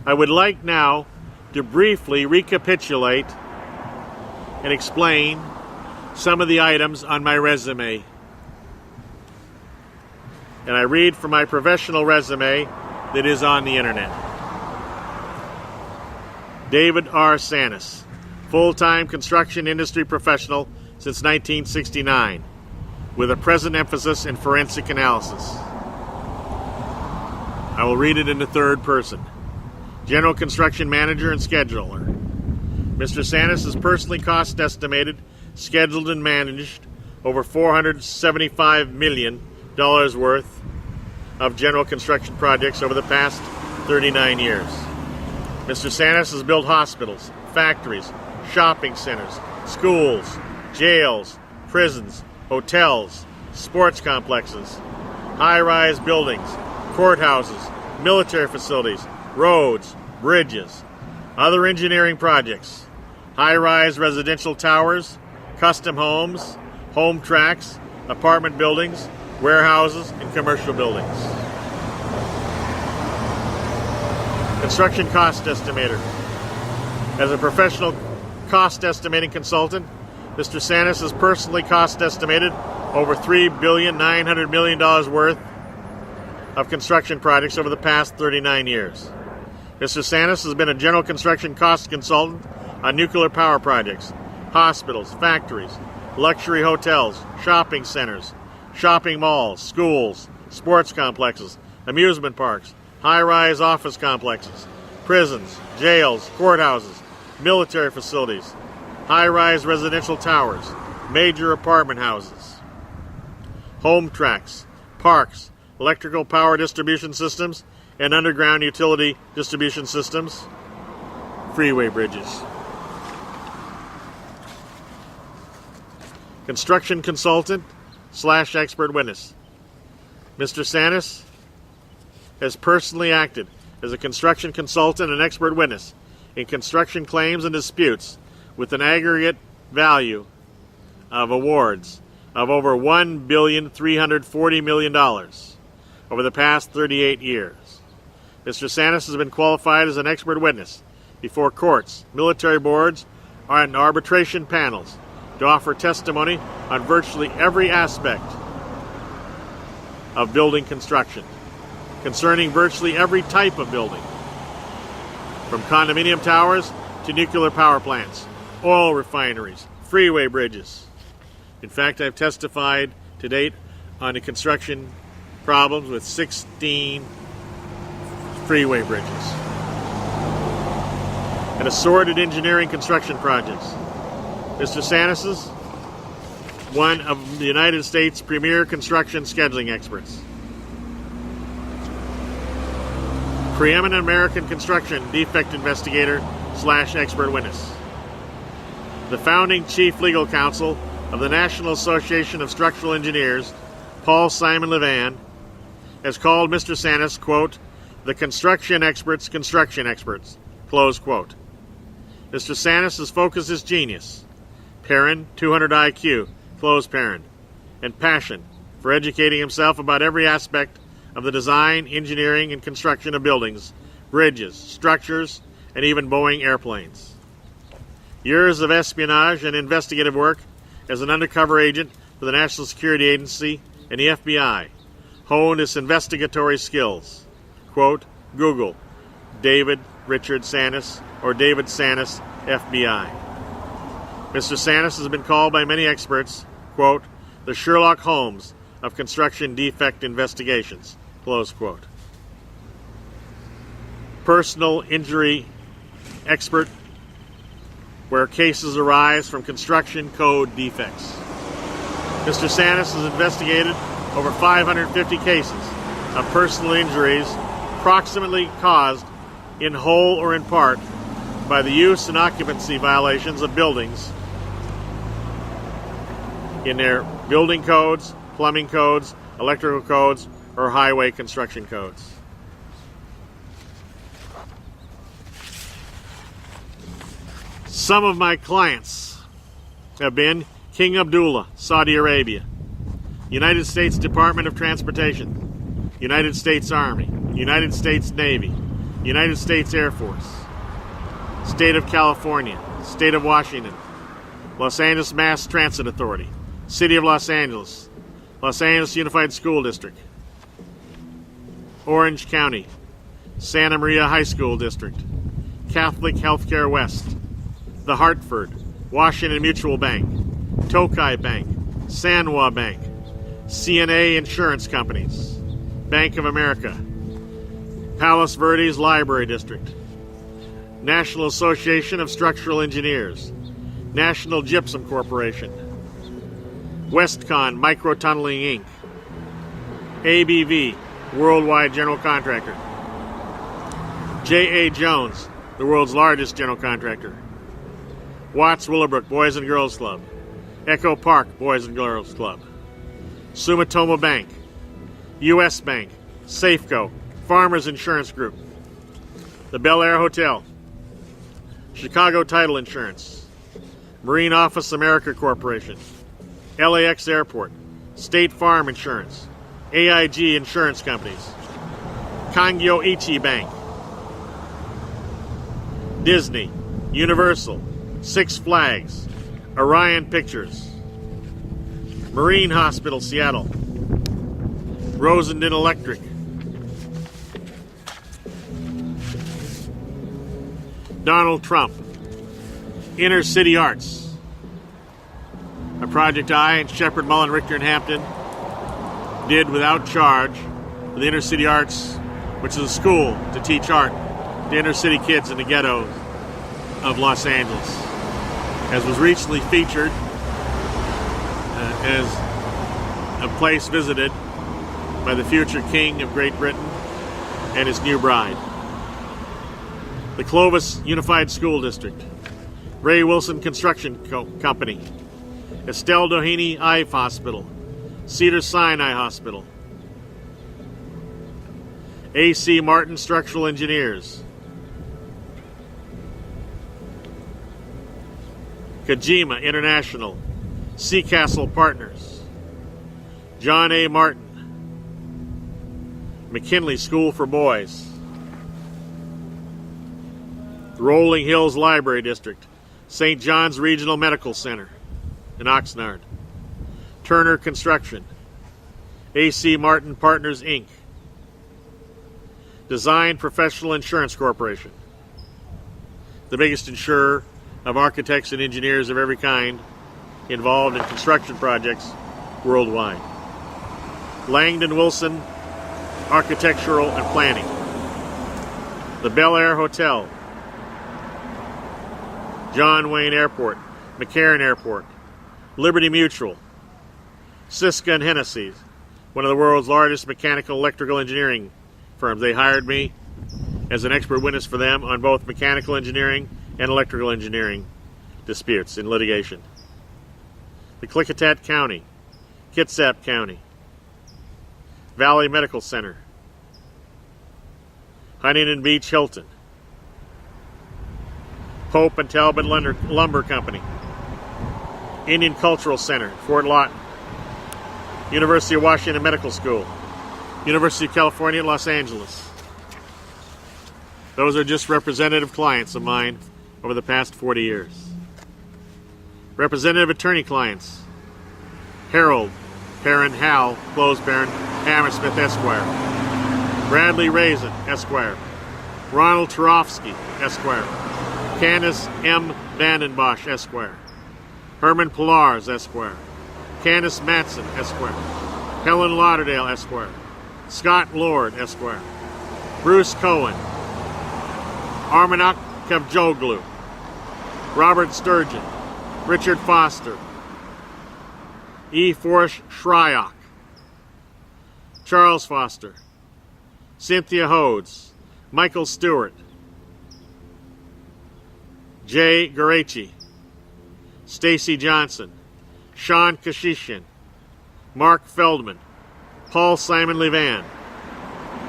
I would like now to briefly recapitulate and explain some of the items on my resume. And I read from my professional resume that is on the internet. David R. Sanis, full-time construction industry professional since 1969, with a present emphasis in forensic analysis. I will read it in the third person. General construction manager and scheduler. Mr. Sanis has personally cost estimated, scheduled and managed over $475 million worth of general construction projects over the past 39 years. Mr. Sanis has built hospitals, factories, shopping centers, schools, jails, prisons, hotels, sports complexes, high-rise buildings, courthouses, military facilities, roads, bridges, other engineering projects, high-rise residential towers, custom homes, home tracks, apartment buildings, warehouses, and commercial buildings. Construction cost estimator. As a professional cost estimating consultant, Mr. Sanis has personally cost estimated over $3.9 billion worth of construction projects over the past 39 years. Mr. Sanis has been a general construction cost consultant on nuclear power projects, hospitals, factories, luxury hotels, shopping centers, shopping malls, schools, sports complexes, amusement parks, high-rise office complexes, prisons, jails, courthouses, military facilities, high-rise residential towers, major apartment houses, home tracks, parks, electrical power distribution systems, and underground utility distribution systems, freeway bridges. Construction consultant / expert witness. Mr. Sanis has personally acted as a construction consultant and expert witness in construction claims and disputes with an aggregate value of awards of over $1.34 billion over the past 38 years. Mr. Sanis has been qualified as an expert witness before courts, military boards, and arbitration panels to offer testimony on virtually every aspect of building construction, concerning virtually every type of building, from condominium towers to nuclear power plants, oil refineries, freeway bridges. In fact, I've testified to date on the construction problems with 16 freeway bridges and assorted engineering construction projects. Mr. Sanis is one of the United States' premier construction scheduling experts. Preeminent American construction defect investigator / expert witness. The founding chief legal counsel of the National Association of Structural Engineers, Paul Simon Levan, has called Mr. Sanis, quote, the construction experts, close quote. Mr. Sanis' focus is genius, parent, 200 IQ, close parent, and passion for educating himself about every aspect of the design, engineering, and construction of buildings, bridges, structures, and even Boeing airplanes. Years of espionage and investigative work as an undercover agent for the National Security Agency and the FBI honed his investigatory skills. Quote, Google, David Richard Sanis or David Sanis, FBI. Mr. Sanis has been called by many experts, quote, the Sherlock Holmes of construction defect investigations, close quote. Personal injury expert where cases arise from construction code defects. Mr. Sanis has investigated over 550 cases of personal injuries approximately caused in whole or in part by the use and occupancy violations of buildings in their building codes, plumbing codes, electrical codes, or highway construction codes. Some of my clients have been King Abdullah, Saudi Arabia, United States Department of Transportation, United States Army, United States Navy, United States Air Force, State of California, State of Washington, Los Angeles Mass Transit Authority, City of Los Angeles, Los Angeles Unified School District, Orange County, Santa Maria High School District, Catholic Healthcare West, the Hartford, Washington Mutual Bank, Tokai Bank, Sanwa Bank, CNA Insurance Companies, Bank of America, Palos Verdes Library District, National Association of Structural Engineers, National Gypsum Corporation, Westcon Microtunneling Inc., ABV, Worldwide General Contractor, J.A. Jones, the world's largest general contractor, Watts Willowbrook Boys and Girls Club, Echo Park Boys and Girls Club, Sumitomo Bank, U.S. Bank, Safeco, Farmers Insurance Group, the Bel Air Hotel, Chicago Title Insurance, Marine Office America Corporation, LAX Airport, State Farm Insurance, AIG Insurance Companies, Kangyo Ichi Bank, Disney, Universal, Six Flags, Orion Pictures, Marine Hospital Seattle, Rosendin Electric, Donald Trump, Inner City Arts, a project I and Shepard, Mullen, Richter, and Hampton did without charge for the Inner City Arts, which is a school to teach art to inner city kids in the ghettos of Los Angeles, as was recently featured as a place visited by the future King of Great Britain and his new bride. The Clovis Unified School District, Ray Wilson Construction Company, Estelle Doheny Eye Hospital, Cedars-Sinai Hospital, A.C. Martin Structural Engineers, Kojima International, Seacastle Partners, John A. Martin, McKinley School for Boys, Rolling Hills Library District, St. John's Regional Medical Center in Oxnard, Turner Construction, A.C. Martin Partners, Inc., Design Professional Insurance Corporation, the biggest insurer of architects and engineers of every kind involved in construction projects worldwide. Langdon Wilson Architectural and Planning, the Bel Air Hotel, John Wayne Airport, McCarran Airport, Liberty Mutual, Siska and Hennessy, one of the world's largest mechanical electrical engineering firms. They hired me as an expert witness for them on both mechanical engineering and electrical engineering disputes in litigation. The Klickitat County, Kitsap County, Valley Medical Center, Huntington Beach Hilton, Pope and Talbot Lumber Company, Indian Cultural Center, Fort Lawton, University of Washington Medical School, University of California, Los Angeles. Those are just representative clients of mine over the past 40 years. Representative attorney clients: Harold Perrin Hal Closbaron Hammersmith Esquire, Bradley Raisin Esquire, Ronald Turofsky Esquire, Candace M. Vandenbosch Esquire, Herman Pillars Esquire, Candace Matson Esquire, Helen Lauderdale Esquire, Scott Lord Esquire, Bruce Cohen, Armanak Kavjoglu, Robert Sturgeon, Richard Foster, E. Forrest Shryock, Charles Foster, Cynthia Hodes, Michael Stewart, Jay Garachi, Stacy Johnson, Sean Kashishian, Mark Feldman, Paul Simon Levan,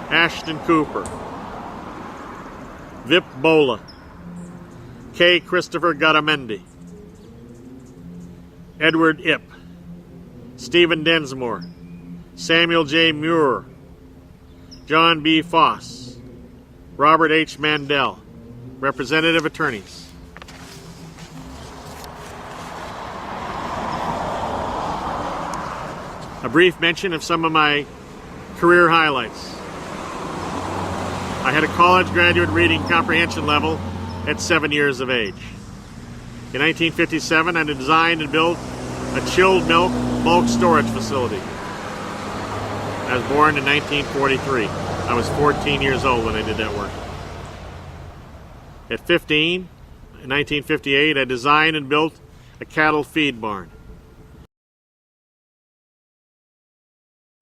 Ashton Cooper, Vip Bola, K. Christopher Garamendi, Edward Ip, Stephen Densmore, Samuel J. Muir, John B. Foss, Robert H. Mandel, Representative Attorneys. A brief mention of some of my career highlights. I had a college graduate reading comprehension level at 7 years of age. In 1957, I designed and built a chilled milk bulk storage facility. I was born in 1943. I was 14 years old when I did that work. At 15, in 1958, I designed and built a cattle feed barn.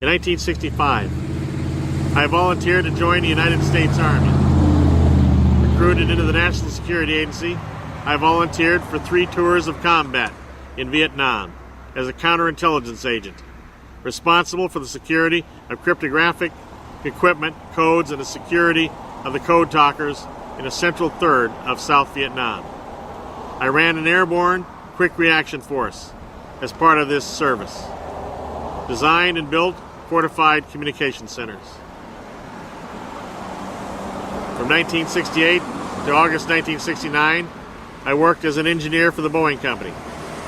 In 1965, I volunteered to join the United States Army. Recruited into the National Security Agency, I volunteered for 3 tours of combat in Vietnam as a counterintelligence agent, responsible for the security of cryptographic equipment, codes, and the security of the code talkers in a central third of South Vietnam. I ran an airborne quick reaction force as part of this service. Designed and built fortified communication centers. From 1968 to August 1969, I worked as an engineer for the Boeing Company,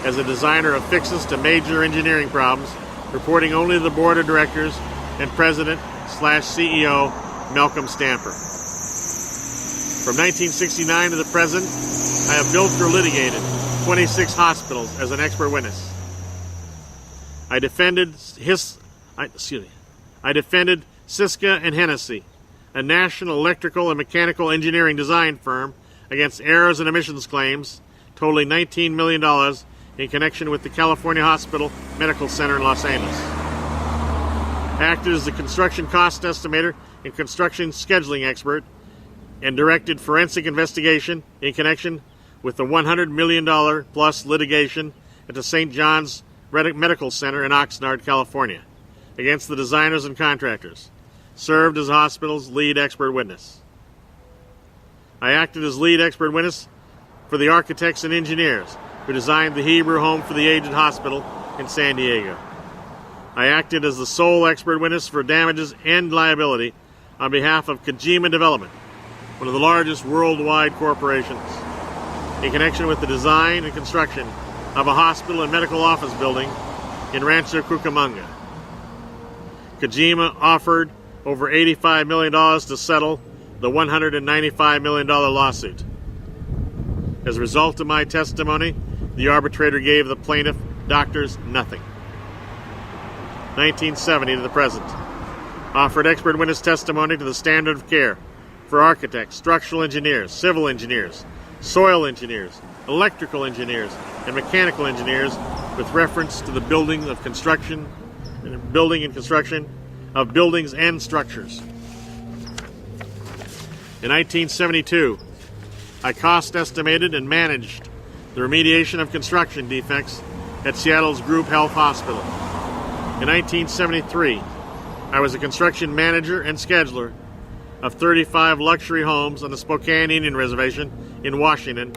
as a designer of fixes to major engineering problems, reporting only to the board of directors and president/CEO Malcolm Stamper. From 1969 to the present, I have built or litigated 26 hospitals as an expert witness. I defended Siska and Hennessy, a national electrical and mechanical engineering design firm, against errors and emissions claims totaling $19 million in connection with the California Hospital Medical Center in Los Angeles. Acted as the construction cost estimator and construction scheduling expert, and directed forensic investigation in connection with the $100 million plus litigation at the St. John's Medical Center in Oxnard, California, against the designers and contractors. Served as the hospital's lead expert witness. I acted as lead expert witness for the architects and engineers who designed the Hebrew Home for the Aged Hospital in San Diego. I acted as the sole expert witness for damages and liability on behalf of Kojima Development, one of the largest worldwide corporations, in connection with the design and construction of a hospital and medical office building in Rancho Cucamonga. Kojima offered over $85 million to settle the $195 million lawsuit. As a result of my testimony, the arbitrator gave the plaintiff doctors nothing. 1970 to the present. Offered expert witness testimony to the standard of care for architects, structural engineers, civil engineers, soil engineers, electrical engineers, and mechanical engineers with reference to the building and construction of buildings and structures. In 1972, I cost estimated and managed the remediation of construction defects at Seattle's Group Health Hospital. In 1973, I was a construction manager and scheduler of 35 luxury homes on the Spokane Indian Reservation in Washington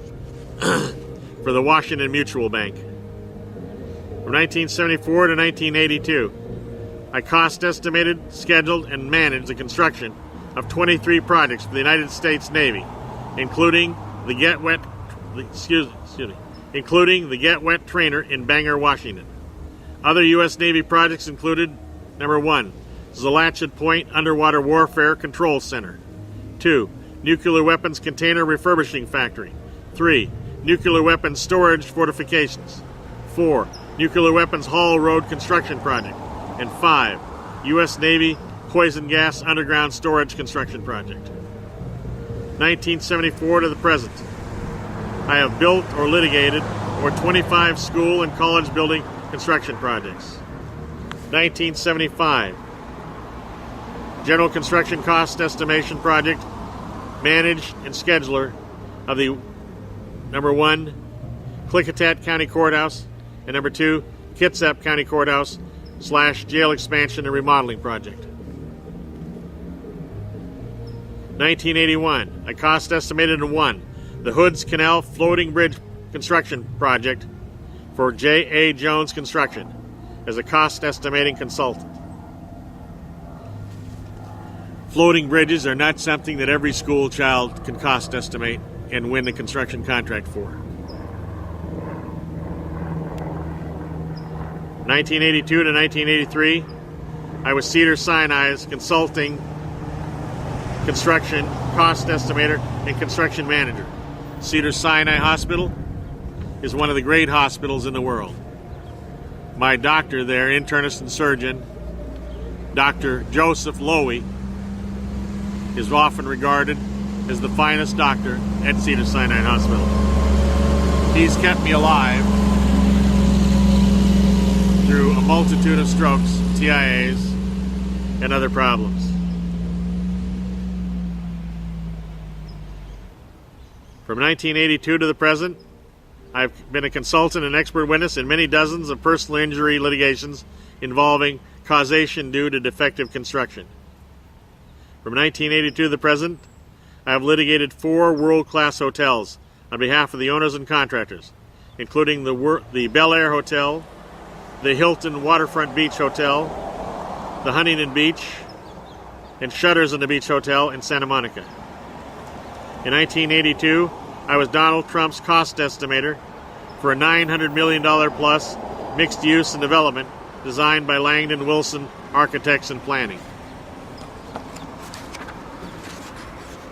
for the Washington Mutual Bank. From 1974 to 1982, I cost estimated, scheduled, and managed the construction of 23 projects for the United States Navy, including the Get Wet Trainer in Bangor, Washington. Other U.S. Navy projects included: number 1, Zalachid Point Underwater Warfare Control Center; 2, Nuclear Weapons Container Refurbishing Factory; 3, Nuclear Weapons Storage Fortifications; 4, Nuclear Weapons Hall Road Construction Project; and 5, U.S. Navy Poison Gas Underground Storage Construction Project. 1974 to the present, I have built or litigated over 25 school and college building construction projects. 1975, General Construction Cost Estimation Project, managed and scheduler of the number 1, Klickitat County Courthouse, and number 2, Kitsap County Courthouse / jail expansion and remodeling project. 1981, I cost estimated and won the Hoods Canal Floating Bridge Construction Project for J.A. Jones Construction as a cost estimating consultant. Floating bridges are not something that every school child can cost estimate and win a construction contract for. 1982 to 1983, I was Cedars-Sinai's consulting construction cost estimator and construction manager. Cedars-Sinai Hospital is one of the great hospitals in the world. My doctor there, internist and surgeon, Dr. Joseph Lowy, is often regarded as the finest doctor at Cedars-Sinai Hospital. He's kept me alive through a multitude of strokes, TIAs, and other problems. From 1982 to the present, I've been a consultant and expert witness in many dozens of personal injury litigations involving causation due to defective construction. From 1982 to the present, I have litigated 4 world-class hotels on behalf of the owners and contractors, including the Bel Air Hotel, the Hilton Waterfront Beach Hotel, the Huntington Beach, and Shutters on the Beach Hotel in Santa Monica. In 1982, I was Donald Trump's cost estimator for a $900 million plus mixed use and development designed by Langdon Wilson Architects and Planning.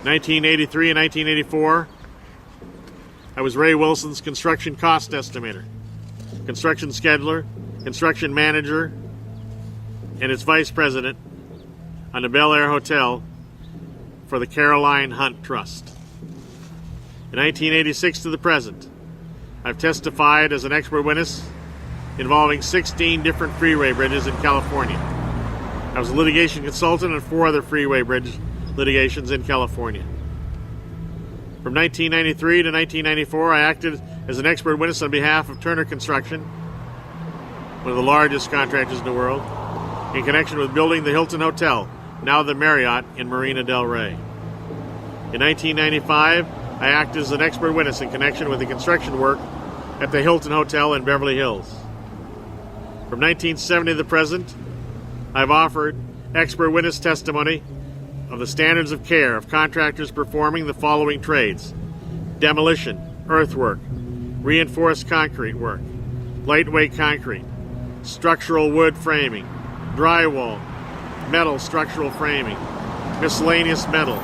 1983 and 1984, I was Ray Wilson's construction cost estimator, construction scheduler, construction manager, and its vice president on the Bel Air Hotel for the Caroline Hunt Trust. In 1986 to the present, I've testified as an expert witness involving 16 different freeway bridges in California. I was a litigation consultant on 4 other freeway bridge litigations in California. From 1993 to 1994, I acted as an expert witness on behalf of Turner Construction, one of the largest contractors in the world, in connection with building the Hilton Hotel, now the Marriott in Marina del Rey. In 1995, I acted as an expert witness in connection with the construction work at the Hilton Hotel in Beverly Hills. From 1970 to the present, I've offered expert witness testimony of the standards of care of contractors performing the following trades: demolition, earthwork, reinforced concrete work, lightweight concrete, structural wood framing, drywall, metal structural framing, miscellaneous metal,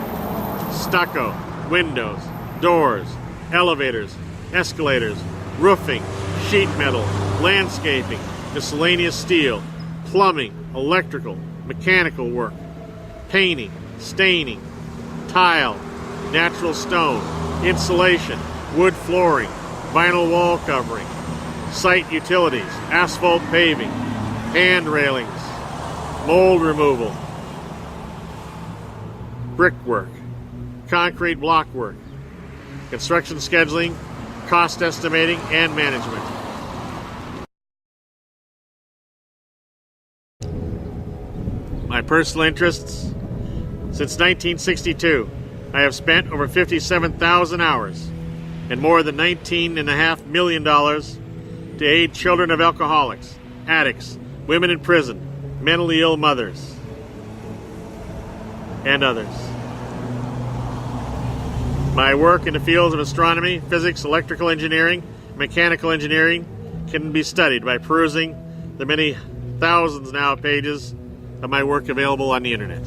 stucco, windows, doors, elevators, escalators, roofing, sheet metal, landscaping, miscellaneous steel, plumbing, electrical, mechanical work, painting, staining, tile, natural stone, insulation, wood flooring, vinyl wall covering, site utilities, asphalt paving, hand railings, mold removal, brickwork, concrete block work, construction scheduling, cost estimating, and management. My personal interests: since 1962, I have spent over 57,000 hours and more than $19.5 million to aid children of alcoholics, addicts, women in prison, mentally ill mothers, and others. My work in the fields of astronomy, physics, electrical engineering, mechanical engineering can be studied by perusing the many thousands now pages of my work available on the internet.